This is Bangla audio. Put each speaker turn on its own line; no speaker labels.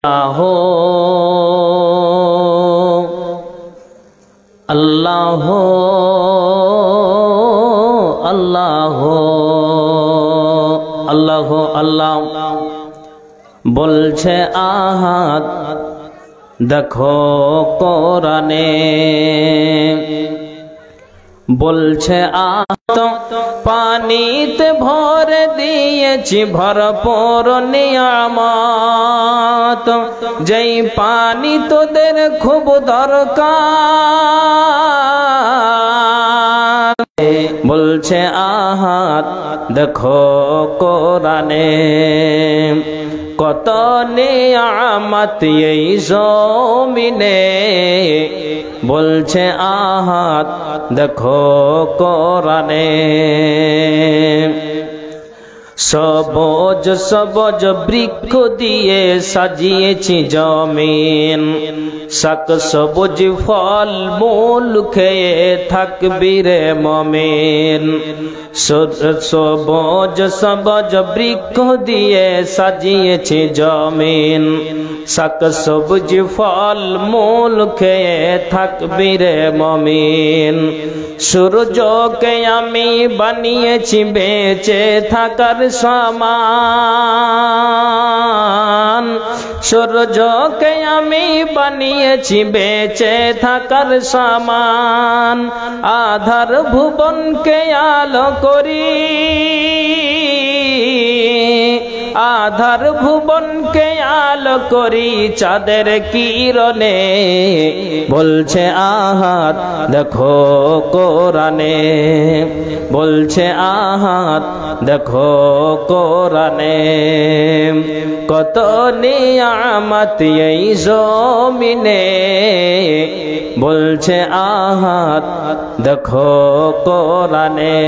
अल्लाह अल्लाह अल्लाह अल्लाह बोलছে আহাদ देखो কোরআনে बोलছে আহাদ পানিতে ভরে দিয়েছি ভরপুর নিয়ামত যেই পানি তোদের খুব দরকার बोलছে আহাদ देखो কোরআনে কত নিয়ামত এই জমিনে बोलছে আহাদ देखो কোরআনে সবুজ সবুজ বৃক্ষ দিয়ে সাজিয়েছি জমিন শাক সবুজ ফল মূল খেয়ে থাকবি রে মুমিন সবুজ সবুজ বৃক্ষ দিয়ে সাজিয়েছি জমিন শাক সবুজ ফল মূল খেয়ে থাকবি রে মুমিন সূর্যকে আমি বানিয়েছি বেঁচে থাকার সমান সূর্যকে আমি বানিয়েছি বেঁচে থাকার সমান আধার ভুবনকে আলো করি আধার ভুবনকে আলো করি চাঁদের কিরণে बोलছে আহাদ देखो কোরআনে बोलছে আহাদ देखो কোরআনে কত নিয়ামত এই জমিনে बोलছে আহাদ देखो কোরআনে।